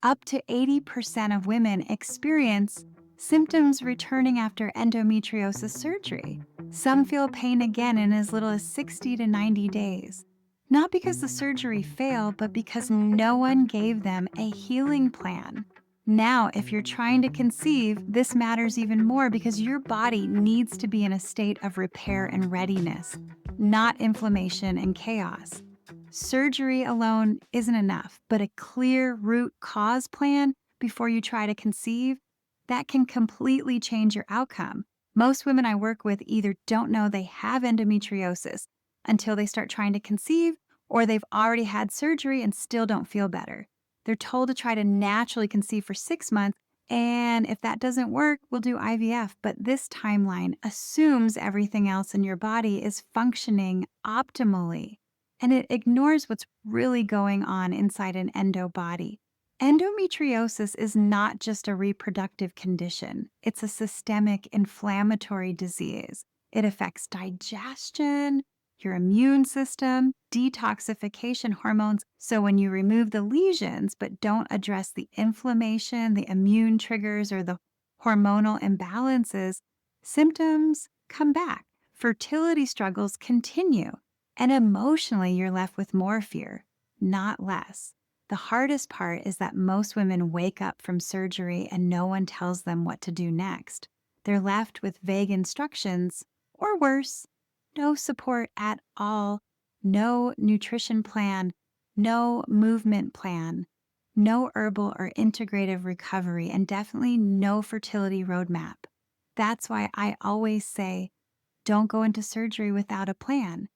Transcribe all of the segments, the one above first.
Up to 80% of women experience symptoms returning after endometriosis surgery. Some feel pain again in as little as 60 to 90 days. Not because the surgery failed, but because no one gave them a healing plan. Now, if you're trying to conceive, this matters even more because your body needs to be in a state of repair and readiness, not inflammation and chaos. Surgery alone isn't enough, but a clear root cause plan before you try to conceive, that can completely change your outcome. Most women I work with either don't know they have endometriosis until they start trying to conceive, or they've already had surgery and still don't feel better. They're told to try to naturally conceive for 6 months, and if that doesn't work, we'll do IVF. But this timeline assumes everything else in your body is functioning optimally, and it ignores what's really going on inside an endo body. Endometriosis is not just a reproductive condition, it's a systemic inflammatory disease. It affects digestion, your immune system, detoxification hormones. So, when you remove the lesions but don't address the inflammation, the immune triggers, or the hormonal imbalances, symptoms come back. Fertility struggles continue. And emotionally, you're left with more fear, not less. The hardest part is that most women wake up from surgery and no one tells them what to do next. They're left with vague instructions, or worse, no support at all, no nutrition plan, no movement plan, no herbal or integrative recovery, and definitely no fertility roadmap. That's why I always say, don't go into surgery without a plan.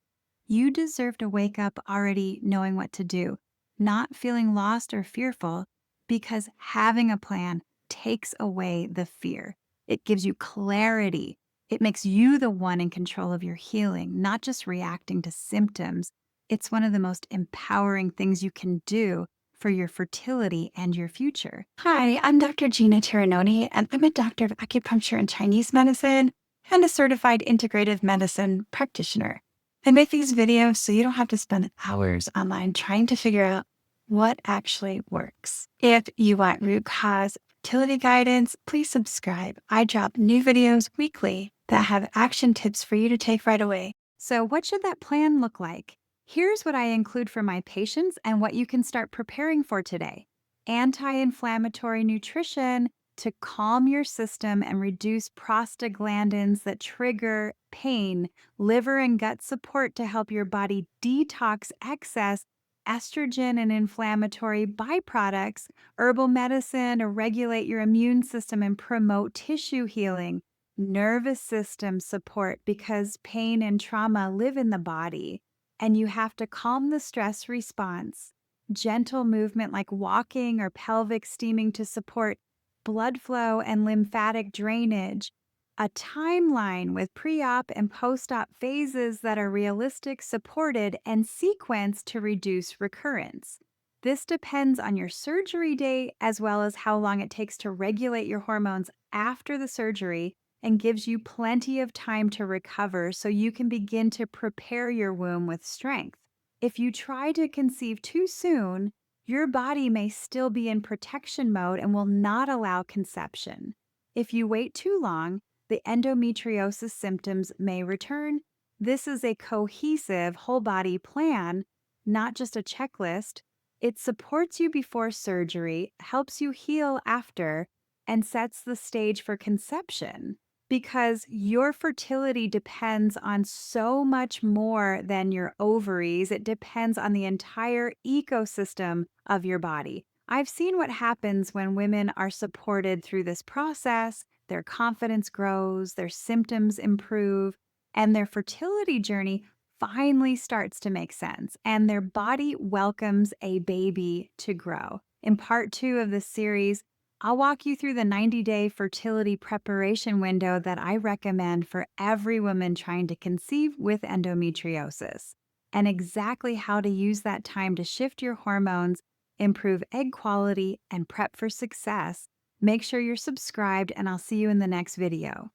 You deserve to wake up already knowing what to do, not feeling lost or fearful, because having a plan takes away the fear. It gives you clarity. It makes you the one in control of your healing, not just reacting to symptoms. It's one of the most empowering things you can do for your fertility and your future. Hi, I'm Dr. Gina Tiranoni, and I'm a doctor of acupuncture and Chinese medicine and a certified integrative medicine practitioner. I make these videos so you don't have to spend hours online trying to figure out what actually works. If you want root cause fertility guidance, please subscribe. I drop new videos weekly that have action tips for you to take right away. So, what should that plan look like? Here's what I include for my patients and what you can start preparing for today: anti inflammatory nutrition to calm your system and reduce prostaglandins that trigger pain, liver and gut support to help your body detox excess estrogen and inflammatory byproducts, herbal medicine to regulate your immune system and promote tissue healing, nervous system support because pain and trauma live in the body and you have to calm the stress response. Gentle movement like walking or pelvic steaming to support blood flow and lymphatic drainage. A timeline with pre op and post op phases that are realistic, supported, and sequenced to reduce recurrence. This depends on your surgery date as well as how long it takes to regulate your hormones after the surgery, and gives you plenty of time to recover so you can begin to prepare your womb with strength. If you try to conceive too soon, your body may still be in protection mode and will not allow conception. If you wait too long, the endometriosis symptoms may return. This is a cohesive whole body plan, not just a checklist. It supports you before surgery, helps you heal after, and sets the stage for conception, because your fertility depends on so much more than your ovaries. It depends on the entire ecosystem of your body. I've seen what happens when women are supported through this process. Their confidence grows, their symptoms improve, and their fertility journey finally starts to make sense, and their body welcomes a baby to grow. In part 2 of this series, I'll walk you through the 90-day fertility preparation window that I recommend for every woman trying to conceive with endometriosis, and exactly how to use that time to shift your hormones, improve egg quality, and prep for success. Make sure you're subscribed, and I'll see you in the next video.